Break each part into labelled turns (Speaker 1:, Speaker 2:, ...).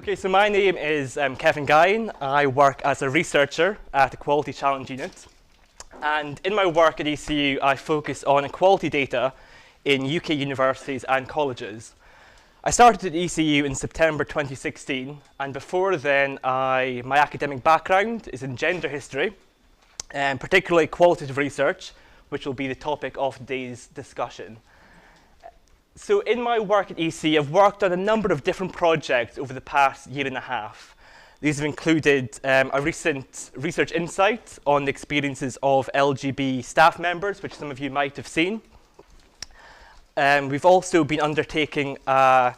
Speaker 1: Okay, so my name is Kevin Guyan. I work as a researcher at the Quality Challenge Unit. And in my work at ECU, I focus on equality data in UK universities and colleges. I started at ECU in September 2016, and before then, my academic background is in gender history, and particularly qualitative research, which will be the topic of today's discussion. So in my work at ECU, I've worked on a number of different projects over the past year and a half. These have included a recent research insight on the experiences of LGB staff members, which some of you might have seen. We've also been undertaking a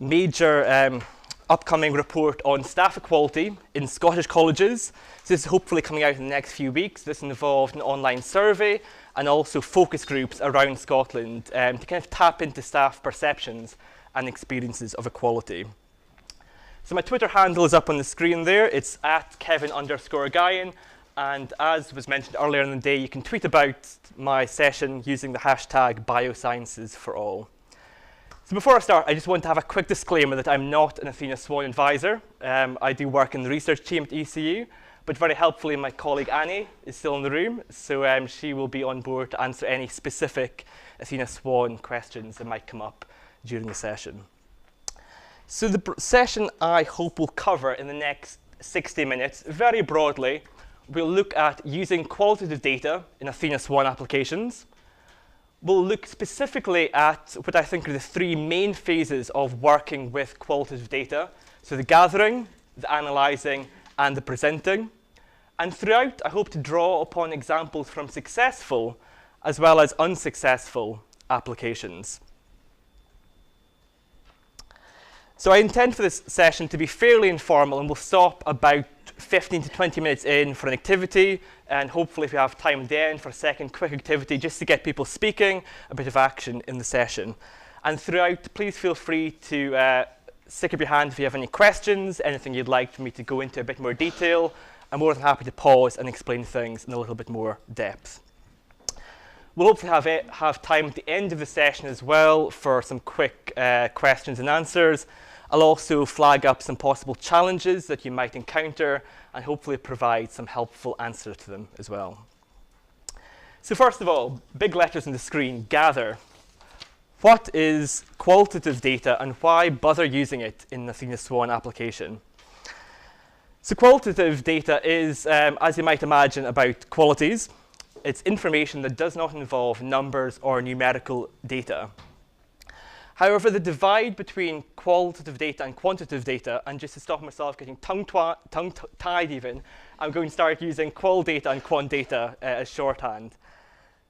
Speaker 1: major upcoming report on staff equality in Scottish colleges. So this is hopefully coming out in the next few weeks. This involved an online survey and also focus groups around Scotland to kind of tap into staff perceptions and experiences of equality. So my Twitter handle is up on the screen there. It's at Kevin_Guyan. And as was mentioned earlier in the day, you can tweet about my session using the hashtag biosciences for all. So before I start, I just want to have a quick disclaimer that I'm not an Athena SWAN advisor. I do work in the research team at ECU, but very helpfully my colleague Annie is still in the room, so she will be on board to answer any specific Athena SWAN questions that might come up during the session. So the session I hope will cover in the next 60 minutes, very broadly, we'll look at using qualitative data in Athena SWAN applications. We'll look specifically at what I think are the three main phases of working with qualitative data. So the gathering, the analysing, and the presenting. And throughout, I hope to draw upon examples from successful as well as unsuccessful applications. So I intend for this session to be fairly informal, and we'll stop about 15 to 20 minutes in for an activity, and hopefully if we have time at the end for a second quick activity just to get people speaking, a bit of action in the session. And throughout, please feel free to stick up your hand if you have any questions, anything you'd like for me to go into a bit more detail. I'm more than happy to pause and explain things in a little bit more depth. We'll hopefully have time at the end of the session as well for some quick questions and answers. I'll also flag up some possible challenges that you might encounter and hopefully provide some helpful answers to them as well. So first of all, big letters on the screen, gather. What is qualitative data and why bother using it in the Athena SWAN application? So qualitative data is, as you might imagine, about qualities. It's information that does not involve numbers or numerical data. However, the divide between qualitative data and quantitative data, and just to stop myself getting tongue-tied even, I'm going to start using qual data and quant data as shorthand.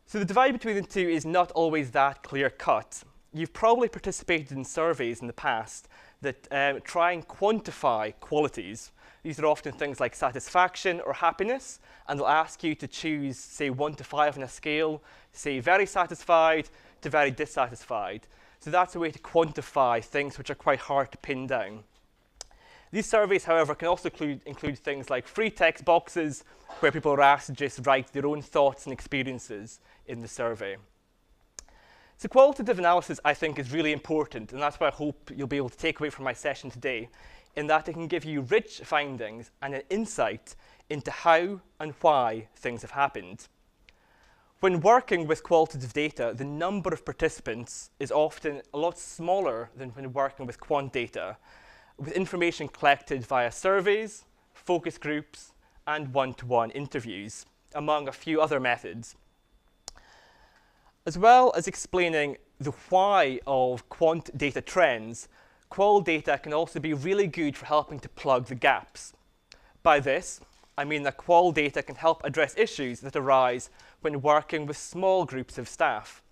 Speaker 1: So the divide between the two is not always that clear-cut. You've probably participated in surveys in the past that try and quantify qualities. These are often things like satisfaction or happiness, and they'll ask you to choose, say, 1 to 5 on a scale, say very satisfied to very dissatisfied. So that's a way to quantify things which are quite hard to pin down. These surveys, however, can also include things like free text boxes, where people are asked to just write their own thoughts and experiences in the survey. So qualitative analysis, I think, is really important, and that's what I hope you'll be able to take away from my session today, in that it can give you rich findings and an insight into how and why things have happened. When working with qualitative data, the number of participants is often a lot smaller than when working with quant data, with information collected via surveys, focus groups, and one-to-one interviews, among a few other methods. As well as explaining the why of quant data trends, qual data can also be really good for helping to plug the gaps. By this, I mean that qual data can help address issues that arise when working with small groups of staff.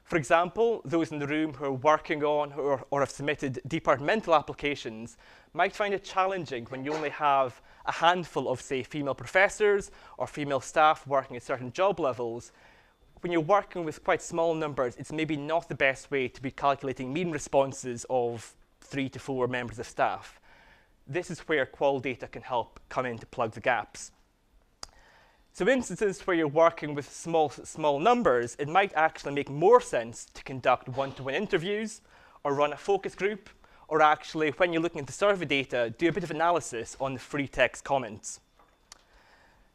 Speaker 1: For example, those in the room who are working on or have submitted departmental applications might find it challenging when you only have a handful of, say, female professors or female staff working at certain job levels. When you're working with quite small numbers, it's maybe not the best way to be calculating mean responses of 3 to 4 members of staff. This is where qual data can help come in to plug the gaps. So in instances where you're working with small numbers, it might actually make more sense to conduct one-to-one interviews or run a focus group or actually, when you're looking at the survey data, do a bit of analysis on the free text comments.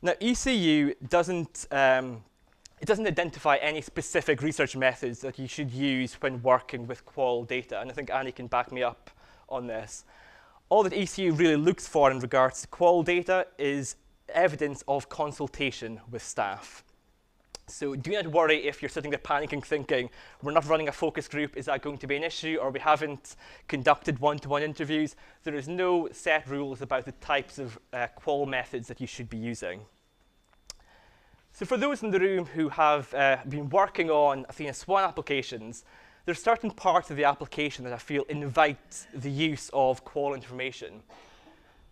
Speaker 1: Now, ECU doesn't identify any specific research methods that you should use when working with qual data, and I think Annie can back me up on this. All that ECU really looks for in regards to qual data is evidence of consultation with staff. So do not worry if you're sitting there panicking, thinking, we're not running a focus group, is that going to be an issue, or we haven't conducted one-to-one interviews. There is no set rules about the types of qual methods that you should be using. So for those in the room who have been working on Athena SWAN applications, there's certain parts of the application that I feel invite the use of qual information.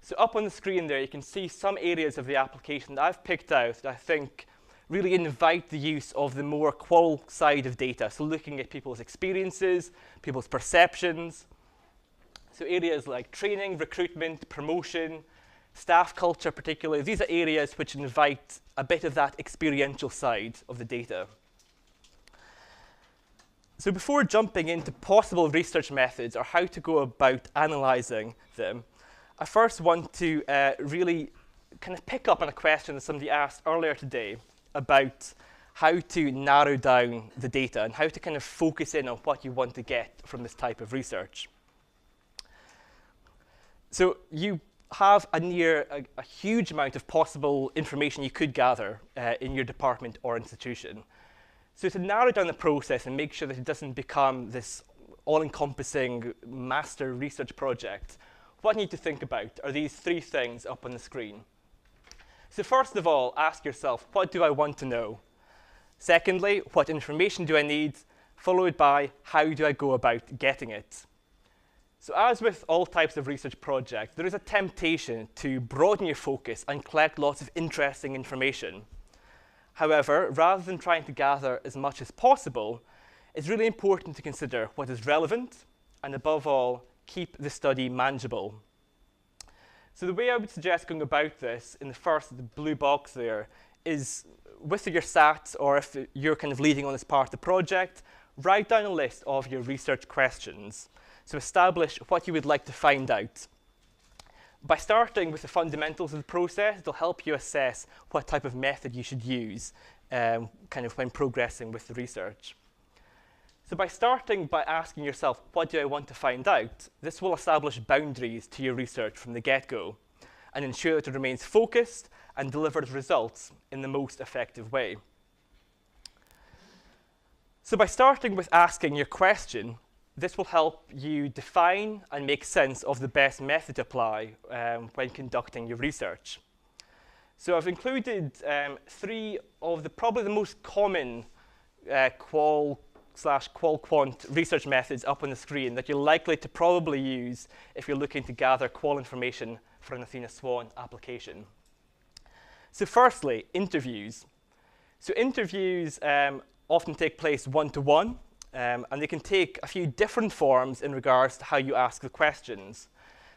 Speaker 1: So up on the screen there, you can see some areas of the application that I've picked out that I think really invite the use of the more qual side of data. So looking at people's experiences, people's perceptions. So areas like training, recruitment, promotion, staff culture particularly, these are areas which invite a bit of that experiential side of the data. So before jumping into possible research methods or how to go about analysing them, I first want to really kind of pick up on a question that somebody asked earlier today about how to narrow down the data and how to kind of focus in on what you want to get from this type of research. So you have a huge amount of possible information you could gather in your department or institution. So to narrow down the process and make sure that it doesn't become this all-encompassing master research project, what you need to think about are these three things up on the screen. So first of all, ask yourself, what do I want to know? Secondly, what information do I need? Followed by, how do I go about getting it? So as with all types of research projects, there is a temptation to broaden your focus and collect lots of interesting information. However, rather than trying to gather as much as possible, it's really important to consider what is relevant and, above all, keep the study manageable. So the way I would suggest going about this in the blue box there is with your SAT, or if you're kind of leading on this part of the project, write down a list of your research questions. So establish what you would like to find out. By starting with the fundamentals of the process, it'll help you assess what type of method you should use kind of when progressing with the research. So by starting by asking yourself, what do I want to find out? This will establish boundaries to your research from the get-go and ensure that it remains focused and delivers results in the most effective way. So by starting with asking your question, this will help you define and make sense of the best method to apply when conducting your research. So I've included three of probably the most common qual/qual-quant research methods up on the screen that you're likely to probably use if you're looking to gather qual information for an Athena SWAN application. So firstly, interviews. So interviews often take place one-to-one. And they can take a few different forms in regards to how you ask the questions.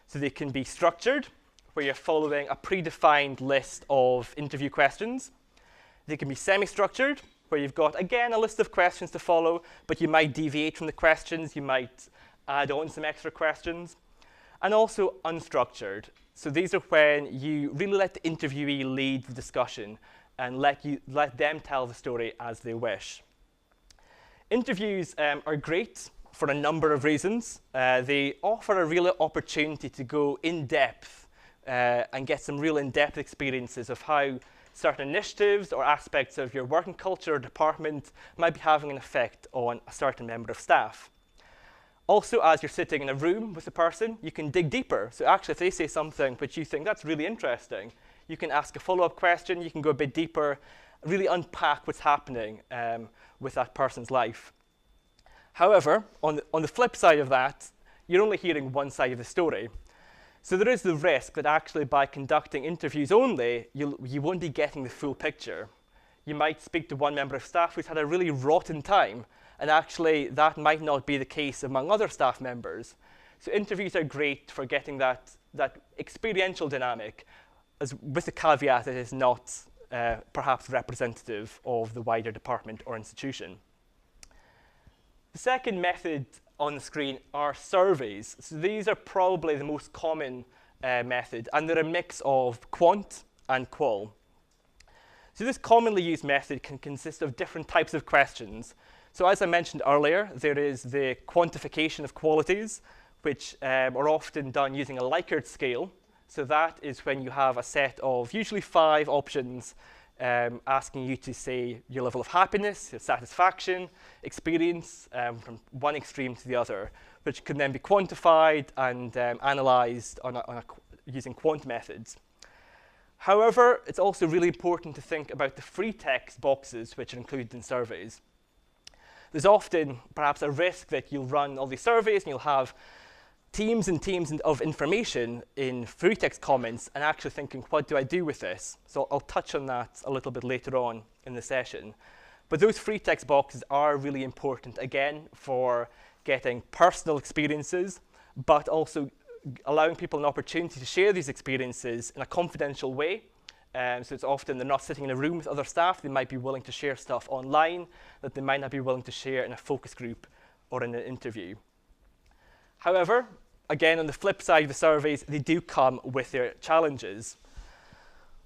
Speaker 1: So they can be structured, where you're following a predefined list of interview questions. They can be semi-structured, where you've got, again, a list of questions to follow, but you might deviate from the questions. You might add on some extra questions. And also unstructured. So these are when you really let the interviewee lead the discussion and let them tell the story as they wish. Interviews are great for a number of reasons. They offer a real opportunity to go in-depth and get some real in-depth experiences of how certain initiatives or aspects of your working culture or department might be having an effect on a certain member of staff. Also, as you're sitting in a room with a person, you can dig deeper. So actually, if they say something which you think that's really interesting, you can ask a follow-up question, you can go a bit deeper, really unpack what's happening with that person's life. However, on the flip side of that, you're only hearing one side of the story. So there is the risk that actually by conducting interviews only, you won't be getting the full picture. You might speak to one member of staff who's had a really rotten time, and actually that might not be the case among other staff members. So interviews are great for getting that experiential dynamic, with the caveat that it's not perhaps representative of the wider department or institution. The second method on the screen are surveys. So these are probably the most common method, and they're a mix of quant and qual. So this commonly used method can consist of different types of questions. So as I mentioned earlier, there is the quantification of qualities, which are often done using a Likert scale. So that is when you have a set of usually 5 options asking you to say your level of happiness, your satisfaction, experience from one extreme to the other, which can then be quantified and analyzed using quant methods. However, it's also really important to think about the free text boxes which are included in surveys. There's often perhaps a risk that you'll run all these surveys and you'll have teams and teams of information in free text comments and actually thinking, what do I do with this? So I'll touch on that a little bit later on in the session. But those free text boxes are really important, again, for getting personal experiences, but also allowing people an opportunity to share these experiences in a confidential way. So it's often they're not sitting in a room with other staff. They might be willing to share stuff online that they might not be willing to share in a focus group or in an interview. However, again, on the flip side of the surveys, they do come with their challenges.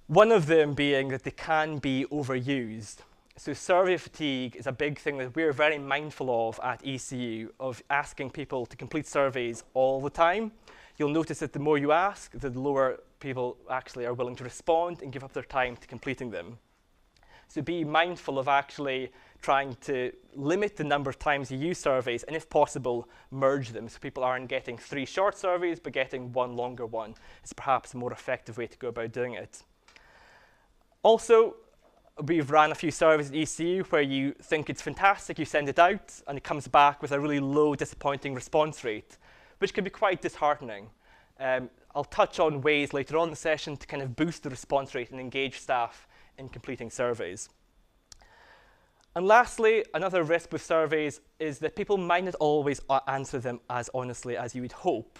Speaker 1: One of them being that they can be overused. So survey fatigue is a big thing that we're very mindful of at ECU, of asking people to complete surveys all the time. You'll notice that the more you ask, the lower people actually are willing to respond and give up their time to completing them. So be mindful of actually trying to limit the number of times you use surveys, and if possible, merge them so people aren't getting 3 short surveys but getting 1 longer one. It's perhaps a more effective way to go about doing it. Also, we've ran a few surveys at ECU where you think it's fantastic, you send it out, and it comes back with a really low, disappointing response rate, which can be quite disheartening. I'll touch on ways later on in the session to kind of boost the response rate and engage staff in completing surveys. And lastly, another risk with surveys is that people might not always answer them as honestly as you would hope.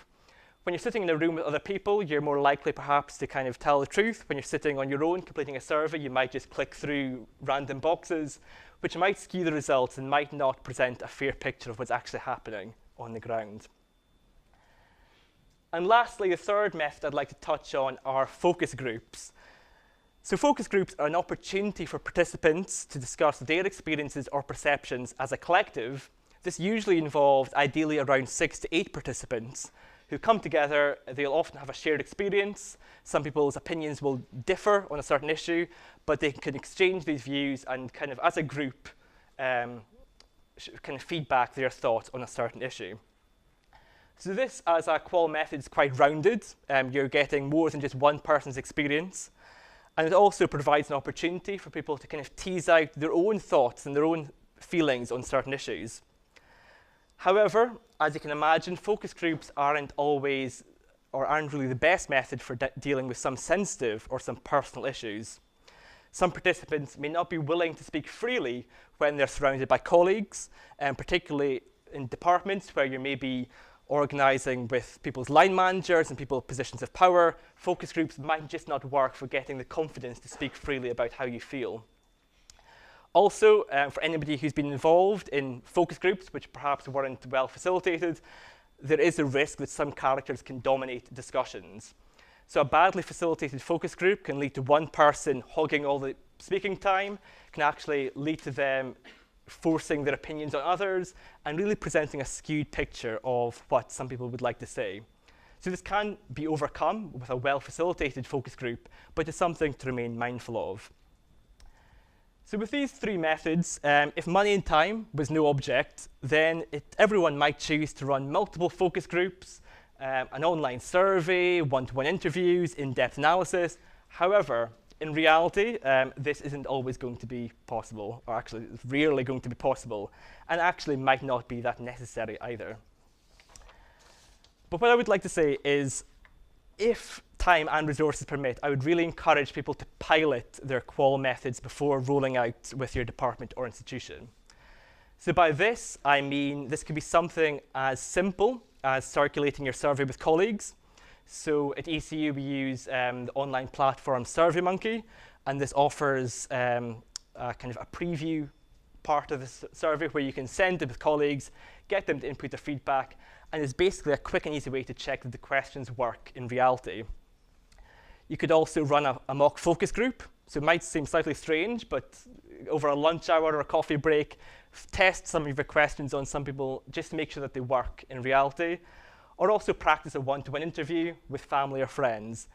Speaker 1: When you're sitting in a room with other people, you're more likely perhaps to kind of tell the truth. When you're sitting on your own completing a survey, you might just click through random boxes, which might skew the results and might not present a fair picture of what's actually happening on the ground. And lastly, the third method I'd like to touch on are focus groups. So focus groups are an opportunity for participants to discuss their experiences or perceptions as a collective. This usually involves ideally around 6 to 8 participants who come together. They'll often have a shared experience. Some people's opinions will differ on a certain issue, but they can exchange these views and kind of as a group kind of feedback their thoughts on a certain issue. So this as a qual method is quite rounded. You're getting more than just one person's experience. And it also provides an opportunity for people to kind of tease out their own thoughts and their own feelings on certain issues. However, as you can imagine, focus groups aren't always or aren't really the best method for dealing with some sensitive or some personal issues. Some participants may not be willing to speak freely when they're surrounded by colleagues, and particularly in departments where you may be organizing with people's line managers and people in positions of power. Focus groups might just not work for getting the confidence to speak freely about how you feel. Also, for anybody who's been involved in focus groups, which perhaps weren't well facilitated, there is a risk that some characters can dominate discussions. So a badly facilitated focus group can lead to one person hogging all the speaking time, can actually lead to them forcing their opinions on others, and really presenting a skewed picture of what some people would like to say. So this can be overcome with a well-facilitated focus group, but it's something to remain mindful of. So with these 3 methods, if money and time was no object, then everyone might choose to run multiple focus groups, an online survey, one-to-one interviews, in-depth analysis. However, in reality, this isn't always going to be possible, or actually it's rarely going to be possible, and actually might not be that necessary either. But what I would like to say is, if time and resources permit, I would really encourage people to pilot their qual methods before rolling out with your department or institution. So by this, I mean this could be something as simple as circulating your survey with colleagues. So at ECU, we use the online platform SurveyMonkey, and this offers kind of a preview part of the survey where you can send it with colleagues, get them to input their feedback, and it's basically a quick and easy way to check that the questions work in reality. You could also run a mock focus group. So it might seem slightly strange, but over a lunch hour or a coffee break, test some of your questions on some people just to make sure that they work in reality. Or also practice a one-to-one interview with family or friends.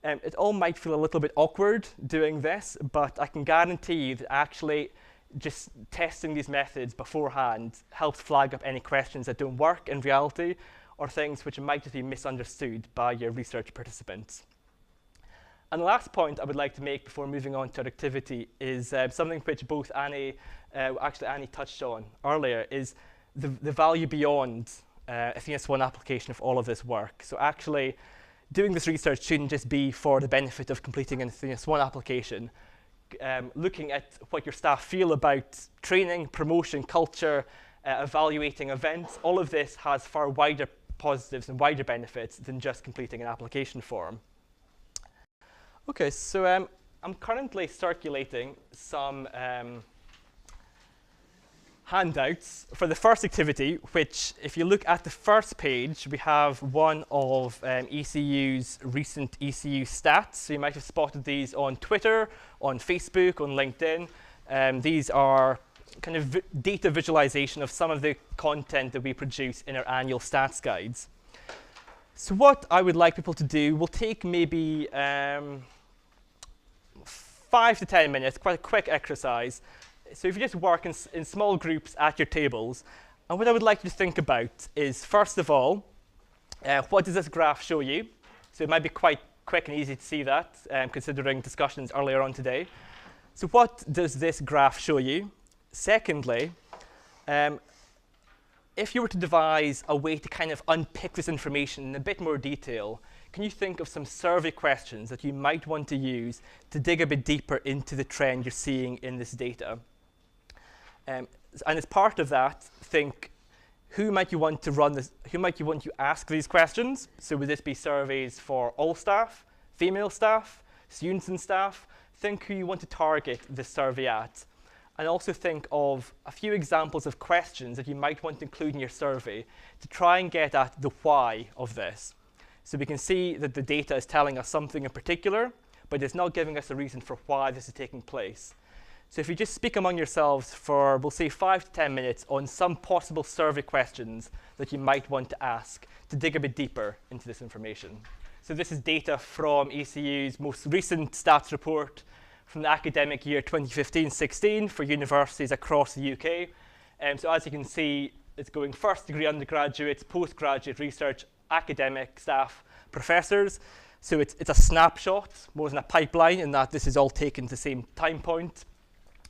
Speaker 1: It all might feel a little bit awkward doing this, but I can guarantee you that actually just testing these methods beforehand helps flag up any questions that don't work in reality or things which might just be misunderstood by your research participants. And the last point I would like to make before moving on to our activity is something which both Annie touched on earlier, is the value beyond Athena SWAN application of all of this work. So actually, doing this research shouldn't just be for the benefit of completing an Athena SWAN application. Looking at what your staff feel about training, promotion, culture, evaluating events, all of this has far wider positives and wider benefits than just completing an application form. Okay, so I'm currently circulating some handouts for the first activity, which, if you look at the first page, we have one of ECU's recent ECU stats. So you might have spotted these on Twitter, on Facebook, on LinkedIn. These are kind of data visualization of some of the content that we produce in our annual stats guides. So what I would like people to do will take maybe 5 to 10 minutes, quite a quick exercise. So if you just work in small groups at your tables, and what I would like you to think about is, first of all, what does this graph show you? So it might be quite quick and easy to see that, considering discussions earlier on today. So what does this graph show you? Secondly, if you were to devise a way to kind of unpick this information in a bit more detail, can you think of some survey questions that you might want to use to dig a bit deeper into the trend you're seeing in this data? And as part of that, think, who might you want to run this? Who might you want to ask these questions? So would this be surveys for all staff, female staff, students and staff? Think who you want to target this survey at. And also think of a few examples of questions that you might want to include in your survey to try and get at the why of this. So we can see that the data is telling us something in particular, but it's not giving us a reason for why this is taking place. So if you just speak among yourselves for, we'll say, 5 to 10 minutes on some possible survey questions that you might want to ask to dig a bit deeper into this information. So this is data from ECU's most recent stats report from the academic year 2015-16 for universities across the UK. So as you can see, it's going first degree undergraduates, postgraduate research, academic staff, professors. So it's a snapshot more than a pipeline in that this is all taken at the same time point.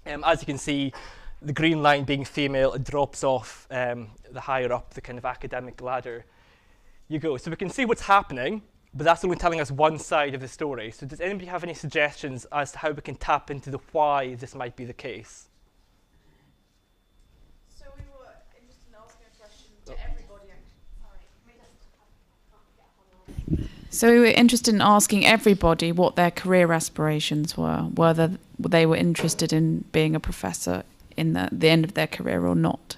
Speaker 1: As you can see, the green line being female, it drops off the higher up the kind of academic ladder you go. So we can see what's happening, but that's only telling us one side of the story. So does anybody have any suggestions as to how we can tap into the why this might be the case?
Speaker 2: So we were interested in asking a question to everybody. So we were interested in asking everybody what their career aspirations were, whether they were interested in being a professor in the end of their career or not.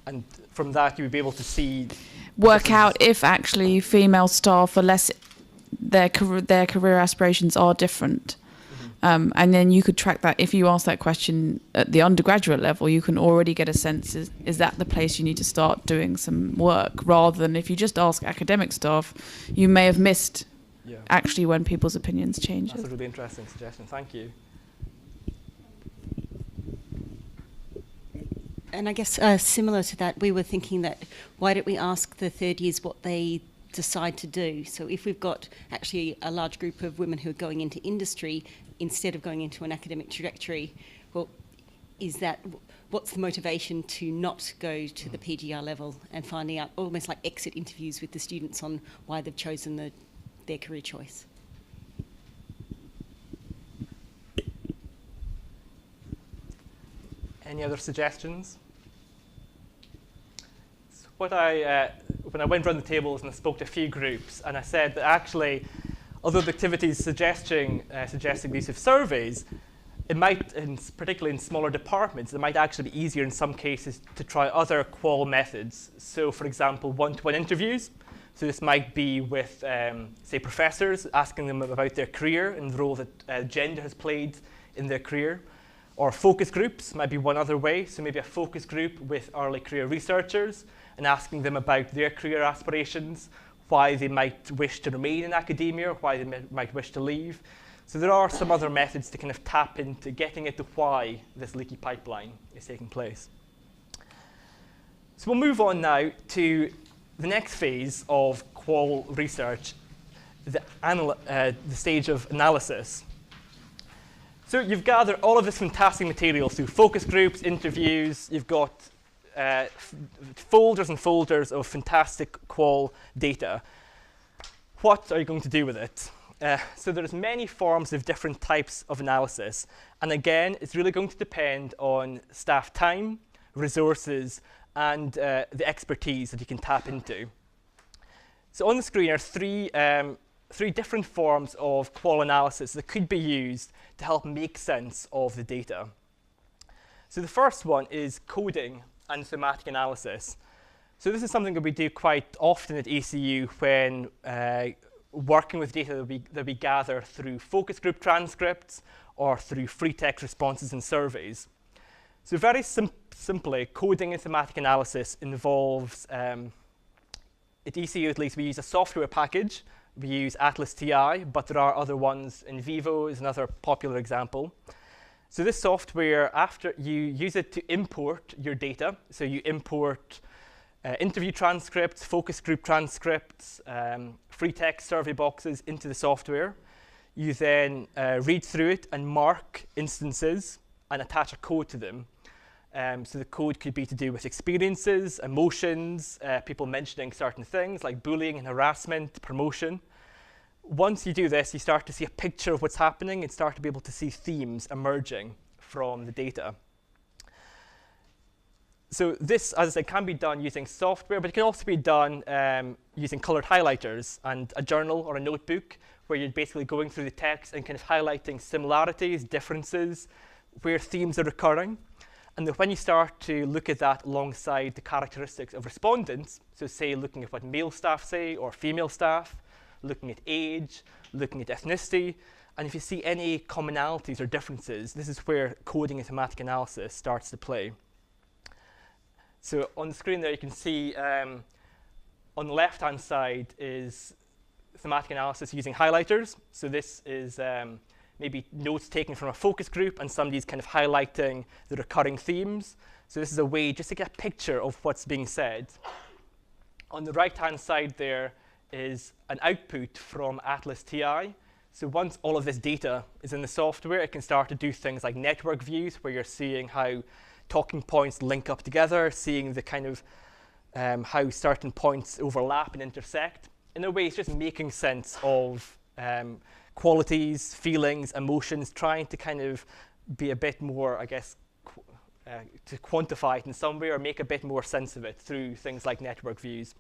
Speaker 1: And from that, you would be able to see...
Speaker 2: Work out if actually female staff are less... Their career aspirations are different. And then you could track that. If you ask that question at the undergraduate level, you can already get a sense, is that the place you need to start doing some work? Rather than if you just ask academic staff, you may have missed actually when people's opinions change.
Speaker 1: That's a really interesting suggestion. Thank you.
Speaker 3: And I guess similar to that, we were thinking that why don't we ask the third years what they decide to do? So if we've got actually a large group of women who are going into industry instead of going into an academic trajectory, well, what's the motivation to not go to the PGR level and finding out almost like exit interviews with the students on why they've chosen their career choice?
Speaker 1: Any other suggestions? So when I went around the tables and I spoke to a few groups, and I said that actually, although the activity is suggesting the use of surveys, it might, particularly in smaller departments, it might actually be easier in some cases to try other qual methods. So, for example, one-to-one interviews. So this might be with, say, professors, asking them about their career and the role that gender has played in their career. Or focus groups might be one other way. So maybe a focus group with early career researchers and asking them about their career aspirations, why they might wish to remain in academia, or why they might wish to leave. So there are some other methods to kind of tap into getting into why this leaky pipeline is taking place. So we'll move on now to the next phase of qual research, the stage of analysis. So you've gathered all of this fantastic material through focus groups, interviews. You've got folders and folders of fantastic qual data. What are you going to do with it? So there's many forms of different types of analysis. And again, it's really going to depend on staff time, resources, and the expertise that you can tap into. So on the screen are three different forms of qual analysis that could be used to help make sense of the data. So the first one is coding and thematic analysis. So this is something that we do quite often at ECU when working with data that we gather through focus group transcripts or through free text responses and surveys. So very simply, coding and thematic analysis involves, at ECU at least, we use a software package. We use Atlas TI, but there are other ones. NVivo is another popular example. So this software, after you use it to import your data, so you import interview transcripts, focus group transcripts, free text survey boxes into the software. You then read through it and mark instances and attach a code to them. So the code could be to do with experiences, emotions, people mentioning certain things like bullying and harassment, promotion. Once you do this, you start to see a picture of what's happening and start to be able to see themes emerging from the data. So this, as I said, can be done using software, but it can also be done using colored highlighters and a journal or a notebook where you're basically going through the text and kind of highlighting similarities, differences, where themes are recurring. And then when you start to look at that alongside the characteristics of respondents, so say looking at what male staff say or female staff, looking at age, looking at ethnicity, and if you see any commonalities or differences, this is where coding and thematic analysis starts to play. So on the screen there you can see on the left-hand side is thematic analysis using highlighters. So this is maybe notes taken from a focus group and somebody's kind of highlighting the recurring themes. So this is a way just to get a picture of what's being said. On the right-hand side there is an output from Atlas TI. So once all of this data is in the software, it can start to do things like network views, where you're seeing how talking points link up together, seeing the kind of how certain points overlap and intersect. In a way, it's just making sense of qualities, feelings, emotions, trying to kind of be a bit more, I guess, to quantify it in some way or make a bit more sense of it through things like network views.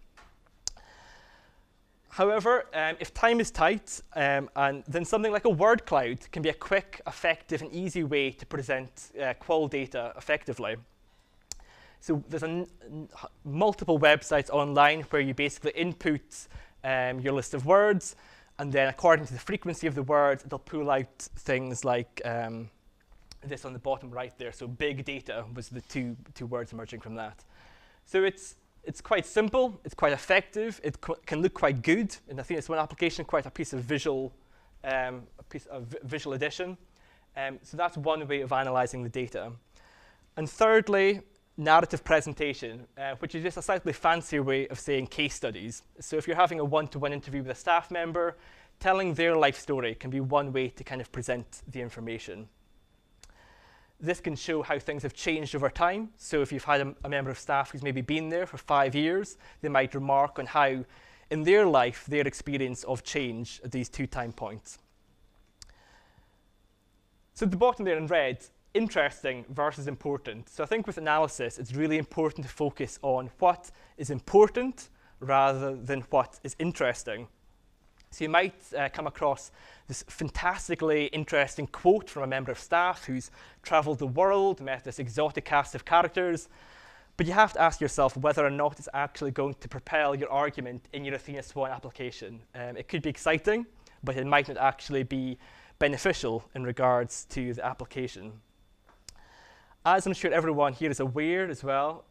Speaker 1: However, if time is tight, and then something like a word cloud can be a quick, effective, and easy way to present qual data effectively. So there's multiple websites online where you basically input your list of words, and then according to the frequency of the words, it'll pull out things like this on the bottom right there. So big data was the two words emerging from that. So it's quite simple, it's quite effective, it can look quite good, and I think it's one application, quite a piece of visual addition. So that's one way of analyzing the data. And thirdly, narrative presentation, which is just a slightly fancier way of saying case studies. So if you're having a one-to-one interview with a staff member, telling their life story can be one way to kind of present the information. This can show how things have changed over time. So if you've had a member of staff who's maybe been there for 5 years, they might remark on how, in their life, their experience of change at these 2 time points. So at the bottom there in red, interesting versus important. So I think with analysis, it's really important to focus on what is important rather than what is interesting. So you might come across this fantastically interesting quote from a member of staff who's traveled the world, met this exotic cast of characters, but you have to ask yourself whether or not it's actually going to propel your argument in your Athena SWAN application. It could be exciting, but it might not actually be beneficial in regards to the application. As I'm sure everyone here is aware as well,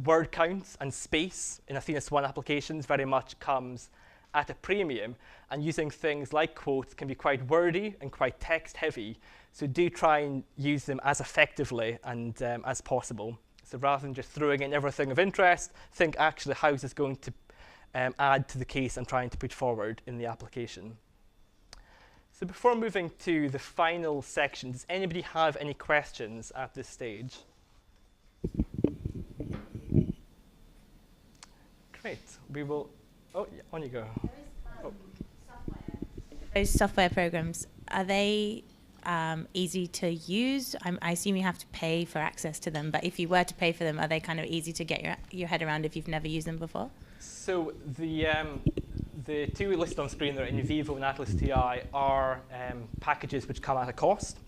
Speaker 1: word counts and space in Athena SWAN applications very much comes at a premium, and using things like quotes can be quite wordy and quite text heavy, so do try and use them as effectively and as possible. So rather than just throwing in everything of interest, think actually how is this going to add to the case I'm trying to put forward in the application. So before moving to the final section, does anybody have any questions at this stage? Great, we will, oh yeah, on you go.
Speaker 4: Those software programs, are they easy to use? I assume you have to pay for access to them, but if you were to pay for them, are they kind of easy to get your head around if you've never used them before?
Speaker 1: So the two listed on screen there, InVivo and Atlas TI, are packages which come at a cost.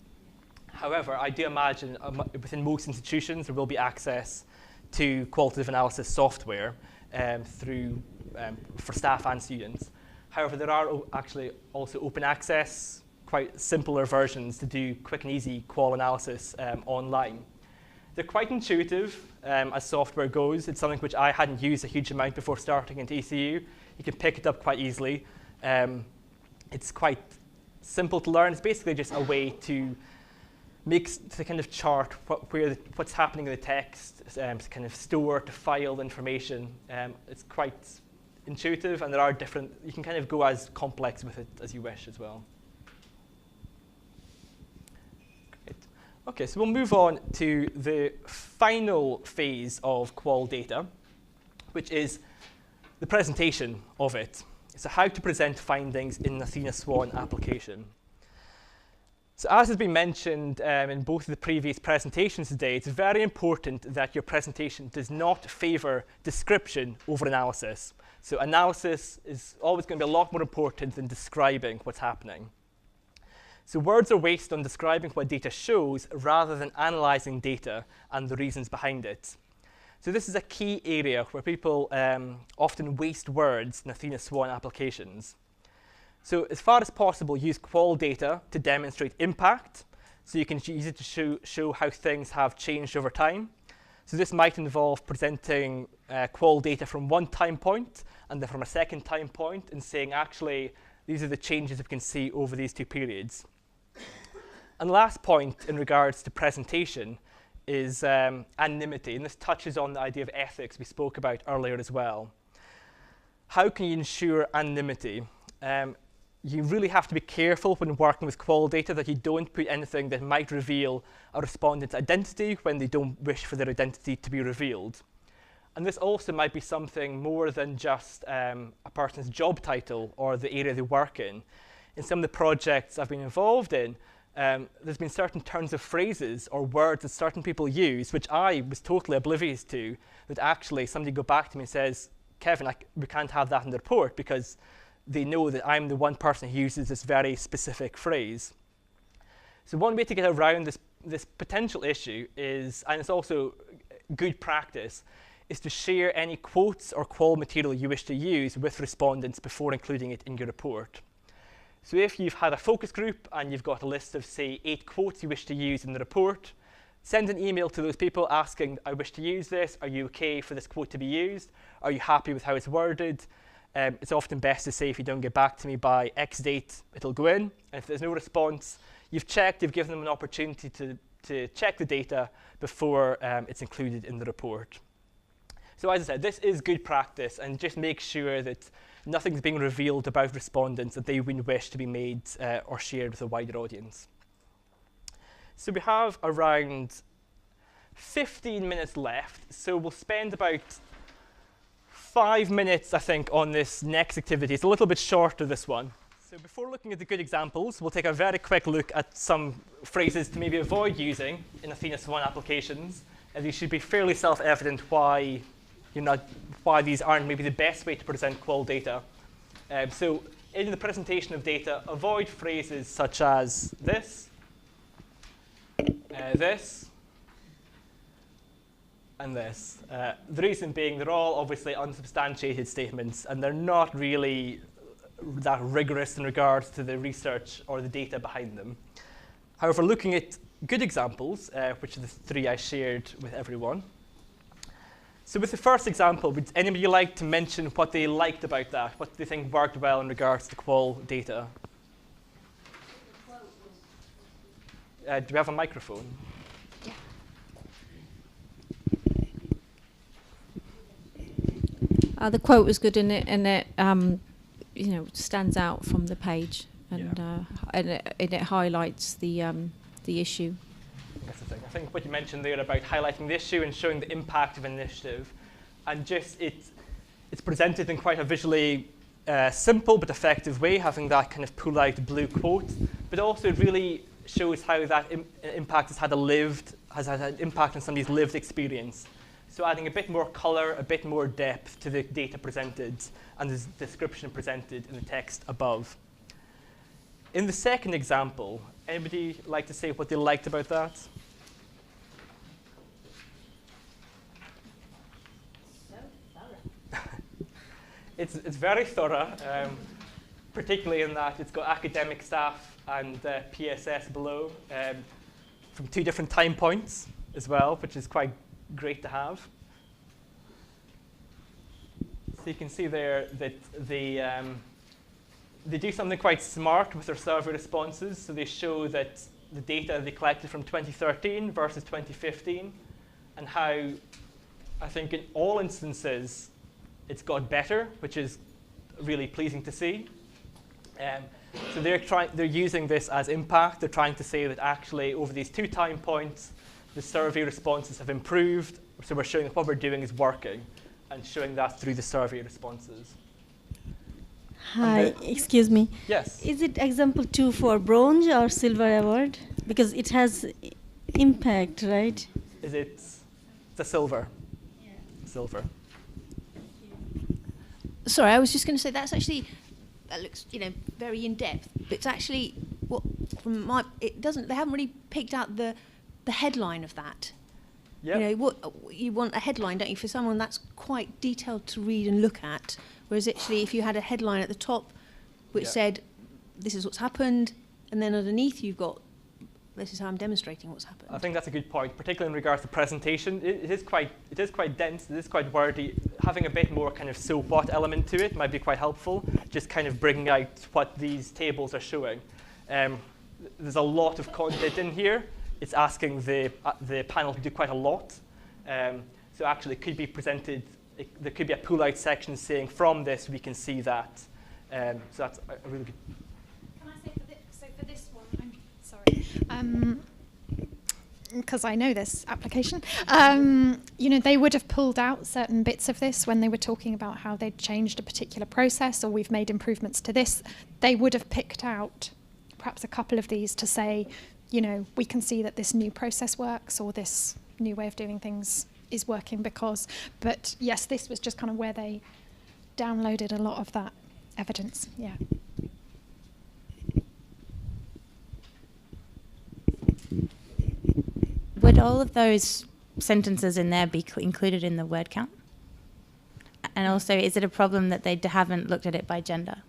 Speaker 1: However, I do imagine within most institutions there will be access to qualitative analysis software for staff and students. However, there are actually also open access, quite simpler versions to do quick and easy qual analysis online. They're quite intuitive as software goes. It's something which I hadn't used a huge amount before starting into ECU. You can pick it up quite easily. It's quite simple to learn. It's basically just a way to kind of chart what's happening in the text, to kind of store, to file information. It's quite intuitive, and there are different, you can kind of go as complex with it as you wish as well. Great. Okay, so we'll move on to the final phase of qual data, which is the presentation of it. So how to present findings in an Athena SWAN application. So as has been mentioned in both of the previous presentations today, it's very important that your presentation does not favor description over analysis. So analysis is always going to be a lot more important than describing what's happening. So words are wasted on describing what data shows rather than analyzing data and the reasons behind it. So this is a key area where people often waste words in Athena SWAN applications. So as far as possible, use qual data to demonstrate impact. So you can use it to show how things have changed over time. So this might involve presenting qual data from one time point and then from a second time point and saying, actually, these are the changes we can see over these two periods. And the last point in regards to presentation is anonymity. And this touches on the idea of ethics we spoke about earlier as well. How can you ensure anonymity? You really have to be careful when working with qual data that you don't put anything that might reveal a respondent's identity when they don't wish for their identity to be revealed. And this also might be something more than just a person's job title or the area they work in. In some of the projects I've been involved in, there's been certain turns of phrases or words that certain people use, which I was totally oblivious to, that actually somebody go back to me and says, Kevin, we can't have that in the report because they know that I'm the one person who uses this very specific phrase. So one way to get around this potential issue is, and it's also good practice, is to share any quotes or qual material you wish to use with respondents before including it in your report. So if you've had a focus group and you've got a list of, say, 8 quotes you wish to use in the report, send an email to those people asking, I wish to use this. Are you okay for this quote to be used? Are you happy with how it's worded? It's often best to say, if you don't get back to me by X date, it'll go in. And if there's no response, you've checked, you've given them an opportunity to check the data before it's included in the report. So as I said, this is good practice, and just make sure that nothing's being revealed about respondents that they wouldn't wish to be made or shared with a wider audience. So we have around 15 minutes left, so we'll spend about 5 minutes, I think, on this next activity. It's a little bit shorter, this one. So before looking at the good examples, we'll take a very quick look at some phrases to maybe avoid using in Athena SWAN applications. And these should be fairly self-evident why these aren't maybe the best way to present qual data. So in the presentation of data, avoid phrases such as this, this, and this. The reason being they're all obviously unsubstantiated statements, and they're not really that rigorous in regards to the research or the data behind them. However, looking at good examples, which are the 3 I shared with everyone. So with the first example, would anybody like to mention what they liked about that? What they think worked well in regards to qual data? Do we have a microphone?
Speaker 5: The quote was good in it, and it stands out from the page, and it highlights the issue.
Speaker 1: That's the thing. I think what you mentioned there about highlighting the issue and showing the impact of an initiative, and just it's presented in quite a visually simple but effective way, having that kind of pull-out blue quote, but also it really shows how that impact has had an impact on somebody's lived experience. So adding a bit more color, a bit more depth to the data presented and the description presented in the text above. In the second example, anybody like to say what they liked about that? It's very thorough, particularly in that it's got academic staff and PSS below from 2 different time points as well, which is quite great to have. So you can see there that they do something quite smart with their survey responses. So they show that the data they collected from 2013 versus 2015, and how I think in all instances it's got better, which is really pleasing to see. So they're using this as impact. They're trying to say that actually over these 2 time points, the survey responses have improved. So we're showing that what we're doing is working, and showing that through the survey responses.
Speaker 6: Hi, excuse me.
Speaker 1: Yes.
Speaker 6: Is it example 2 for bronze or silver award? Because it has impact, right?
Speaker 1: Is it the silver?
Speaker 6: Yeah.
Speaker 1: Silver.
Speaker 7: Sorry, I was just going to say that looks very in depth, but it's actually they haven't really picked out the headline of that.
Speaker 1: Yep.
Speaker 7: You want a headline, don't you, for someone that's quite detailed to read and look at, whereas actually if you had a headline at the top which said this is what's happened, and then underneath you've got this is how I'm demonstrating what's happened.
Speaker 1: I think that's a good point, particularly in regards to presentation. It is quite dense, it is quite wordy. Having a bit more kind of so what element to it might be quite helpful, just kind of bringing out what these tables are showing. There's a lot of content in here. It's asking the panel to do quite a lot. So actually it could be presented, there could be a pull-out section saying from this we can see that. So that's a really good.
Speaker 8: Can I say for this one, I'm sorry, because I know this application, they would have pulled out certain bits of this when they were talking about how they'd changed a particular process or we've made improvements to this. They would have picked out perhaps a couple of these to say, we can see that this new process works or this new way of doing things is working but yes, this was just kind of where they downloaded a lot of that evidence, yeah.
Speaker 4: Would all of those sentences in there be included in the word count? And also, is it a problem that they haven't looked at it by gender?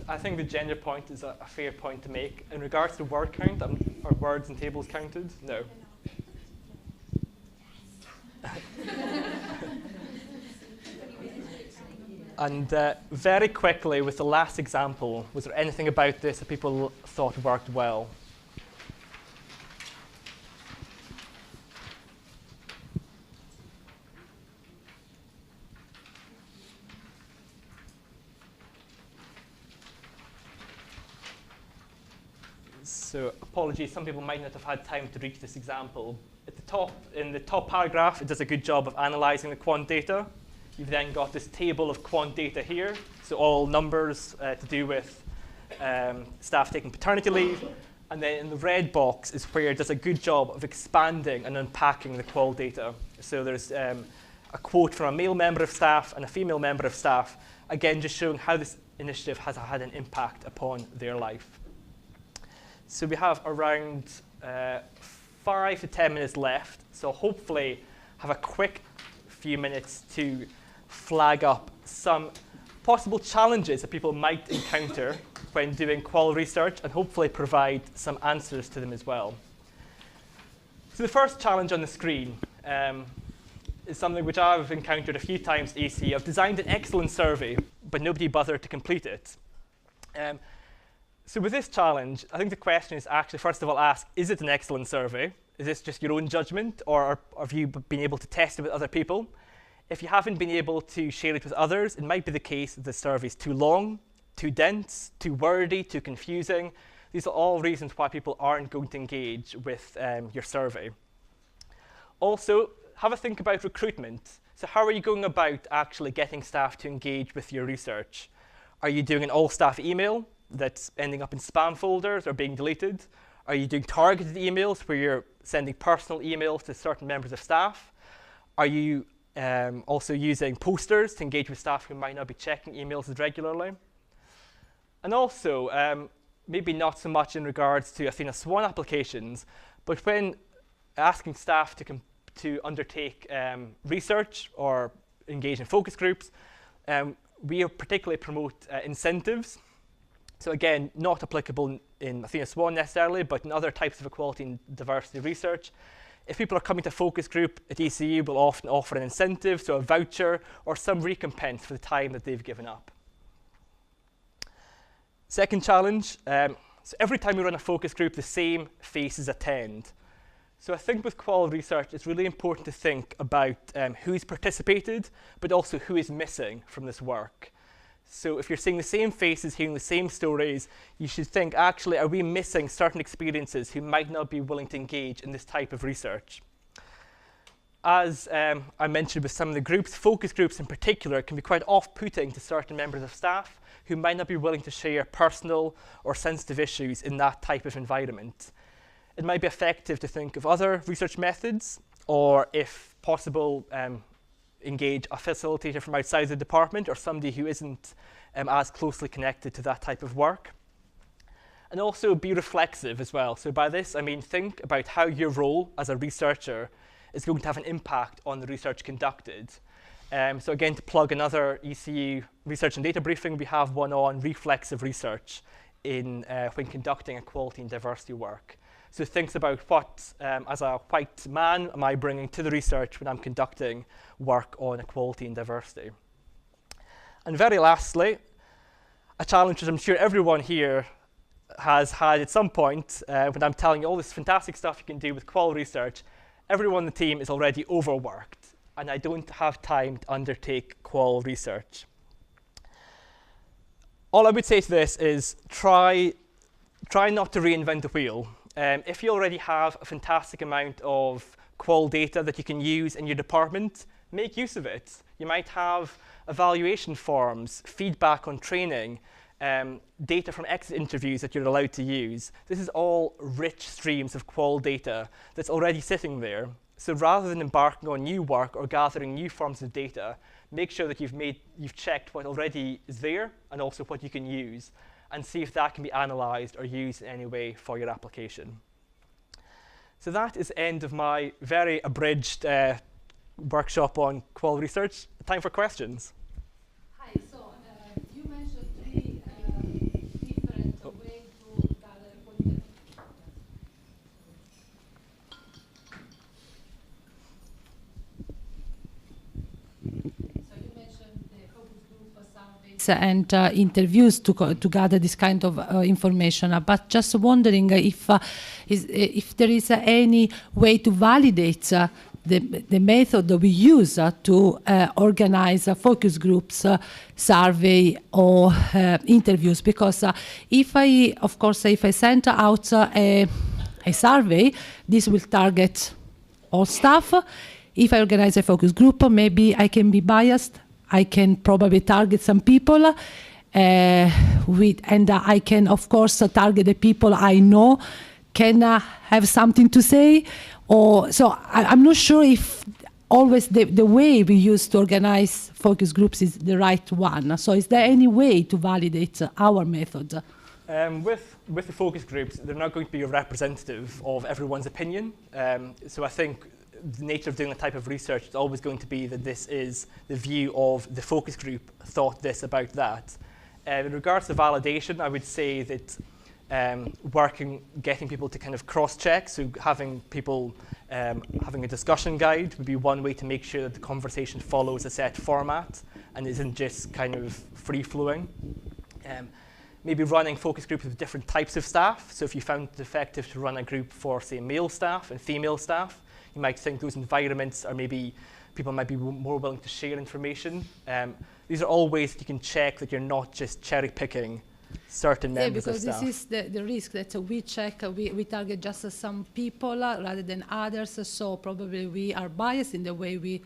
Speaker 1: I think the gender point is a fair point to make. In regards to word count, are words and tables counted? No. And very quickly, with the last example, was there anything about this that people thought worked well? So apologies, some people might not have had time to reach this example. At the top, in the top paragraph, it does a good job of analyzing the quant data. You've then got this table of quant data here, so all numbers to do with staff taking paternity leave. And then in the red box is where it does a good job of expanding and unpacking the qual data. So there's a a quote from a male member of staff and a female member of staff, again just showing how this initiative has had an impact upon their life. So we have around 5 to 10 minutes left, so hopefully have a quick few minutes to flag up some possible challenges that people might encounter when doing qual research, and hopefully provide some answers to them as well. So the first challenge on the screen is something which I've encountered a few times at ECE. I've designed an excellent survey, but nobody bothered to complete it. So with this challenge, I think the question is actually, first of all, ask, is it an excellent survey? Is this just your own judgment, or have you been able to test it with other people? If you haven't been able to share it with others, it might be the case that the survey is too long, too dense, too wordy, too confusing. These are all reasons why people aren't going to engage with your survey. Also, have a think about recruitment. So how are you going about actually getting staff to engage with your research? Are you doing an all-staff email that's ending up in spam folders or being deleted? Are you doing targeted emails where you're sending personal emails to certain members of staff? Are you also using posters to engage with staff who might not be checking emails as regularly? And also, maybe not so much in regards to Athena SWAN applications, but when asking staff to undertake research or engage in focus groups, we particularly promote incentives. So again, not applicable in Athena SWAN necessarily, but in other types of equality and diversity research. If people are coming to focus group at ECE, we'll often offer an incentive, so a voucher or some recompense for the time that they've given up. Second challenge, so every time we run a focus group, the same faces attend. So I think with qual research, it's really important to think about who's participated, but also who is missing from this work. So if you're seeing the same faces, hearing the same stories, you should think, actually, are we missing certain experiences who might not be willing to engage in this type of research? As I mentioned with some of the groups, focus groups in particular can be quite off-putting to certain members of staff who might not be willing to share personal or sensitive issues in that type of environment. It might be effective to think of other research methods, or if possible, engage a facilitator from outside the department or somebody who isn't as closely connected to that type of work. And also be reflexive as well. So by this, I mean think about how your role as a researcher is going to have an impact on the research conducted. So again, to plug another ECE research and data briefing, we have one on reflexive research in when conducting equality and diversity work. So think about what, as a white man, am I bringing to the research when I'm conducting work on equality and diversity. And very lastly, a challenge which I'm sure everyone here has had at some point when I'm telling you all this fantastic stuff you can do with qual research, everyone on the team is already overworked, and I don't have time to undertake qual research. All I would say to this is try not to reinvent the wheel. If you already have a fantastic amount of qual data that you can use in your department, make use of it. You might have evaluation forms, feedback on training, data from exit interviews that you're allowed to use. This is all rich streams of qual data that's already sitting there. So rather than embarking on new work or gathering new forms of data, make sure that you've checked what already is there and also what you can use, and see if that can be analysed or used in any way for your application. So that is the end of my very abridged workshop on qual research. Time for questions.
Speaker 2: Hi, so you mentioned three different ways to gather qualitative.
Speaker 9: And interviews to gather this kind of information, but just wondering if there is any way to validate the method that we use to organize focus groups, survey or interviews, because if I send out a survey, this will target all staff. If I organize a focus group, maybe I can be biased. I can probably target some people, and I can, of course, target the people I know can have something to say. So I'm not sure if always the way we use to organize focus groups is the right one. So is there any way to validate our method?
Speaker 1: With the focus groups, they're not going to be a representative of everyone's opinion. So I think the nature of doing the type of research is always going to be that this is the view of the focus group thought this about that. In regards to validation, I would say that getting people to kind of cross-check, so having people having a discussion guide would be one way to make sure that the conversation follows a set format and isn't just kind of free-flowing. Maybe running focus groups with different types of staff. So if you found it effective to run a group for, say, male staff and female staff, you might think those environments are maybe, people might be more willing to share information. These are all ways that you can check that you're not just cherry-picking certain members of staff.
Speaker 9: Yeah, because this is the risk that we check, we target just some people rather than others, so probably we are biased in the way we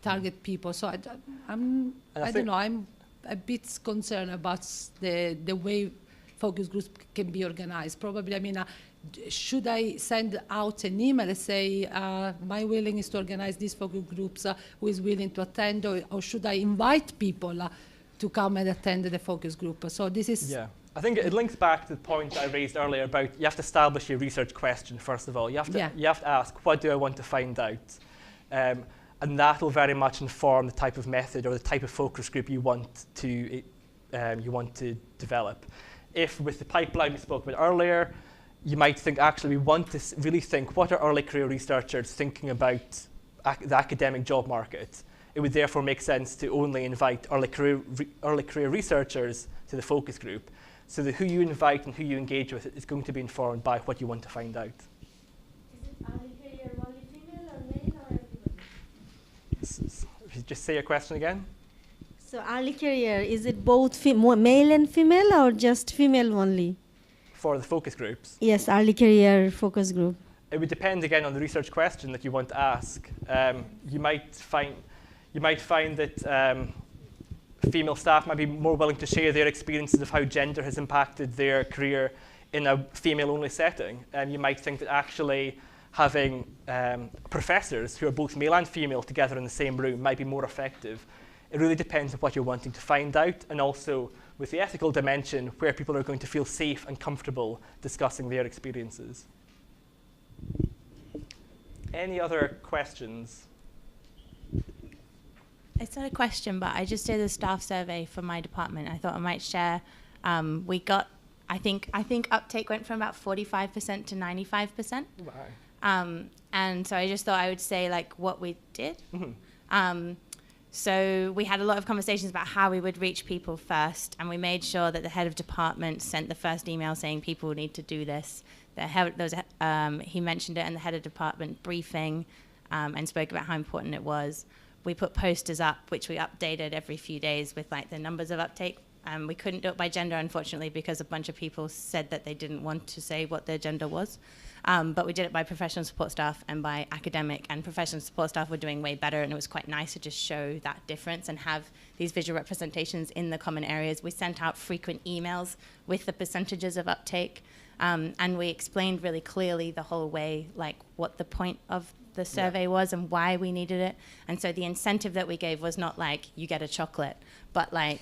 Speaker 9: target people. So I don't know, I'm a bit concerned about the way focus groups can be organized. Probably, I mean, should I send out an email and say, my willingness to organize these focus groups, who is willing to attend, or should I invite people to come and attend the focus group? So this is...
Speaker 1: Yeah, I think it links back to the point I raised earlier about you have to establish your research question, first of all. You have to ask, what do I want to find out? And that will very much inform the type of method or the type of focus group you want to develop. If with the pipeline we spoke about earlier, you might think, actually, we want to really think, what are early career researchers thinking about the academic job market? It would therefore make sense to only invite early career researchers to the focus group, so that who you invite and who you engage with is going to be informed by what you want to find out. Just say your question again.
Speaker 6: So early career, is it both male and female or just female only?
Speaker 1: For the focus groups?
Speaker 6: Yes, early career focus group.
Speaker 1: It would depend again on the research question that you want to ask. You might find that female staff might be more willing to share their experiences of how gender has impacted their career in a female-only setting. You might think that actually having professors who are both male and female together in the same room might be more effective. It really depends on what you're wanting to find out, and also with the ethical dimension where people are going to feel safe and comfortable discussing their experiences. Any other questions?
Speaker 4: It's not a question, but I just did a staff survey for my department. I thought I might share. We got, I think uptake went from about 45% to 95%. Wow. And so I just thought I would say like what we did. Mm-hmm. So we had a lot of conversations about how we would reach people first, and we made sure that the head of department sent the first email saying people need to do this. He mentioned it in the head of department briefing and spoke about how important it was. We put posters up, which we updated every few days with like the numbers of uptake. We couldn't do it by gender, unfortunately, because a bunch of people said that they didn't want to say what their gender was. But we did it by professional support staff and by academic, and professional support staff were doing way better, and it was quite nice to just show that difference and have these visual representations in the common areas. We sent out frequent emails with the percentages of uptake, and we explained really clearly the whole way, like what the point of the survey was and why we needed it. And so the incentive that we gave was not like, you get a chocolate, but like,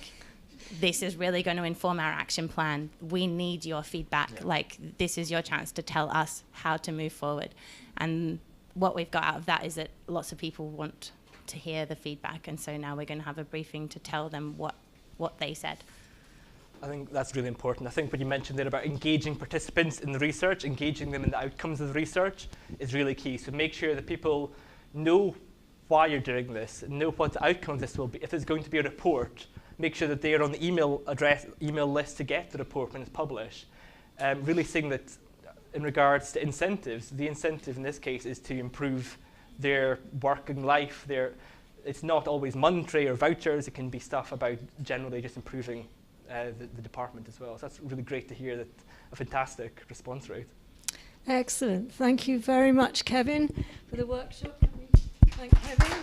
Speaker 4: this is really going to inform our action plan. We need your feedback. Yeah. Like, this is your chance to tell us how to move forward. And what we've got out of that is that lots of people want to hear the feedback. And so now we're going to have a briefing to tell them what they said.
Speaker 1: I think that's really important. I think what you mentioned there about engaging participants in the research, engaging them in the outcomes of the research is really key. So make sure that people know why you're doing this, know what the outcome of this will be. If there's going to be a report, make sure that they are on the email list to get the report when it's published. Really saying that in regards to incentives, the incentive in this case is to improve their working life. It's not always monetary or vouchers. It can be stuff about generally just improving the department as well. So that's really great to hear that a fantastic response rate.
Speaker 10: Excellent. Thank you very much, Kevin, for the workshop. Thank Kevin.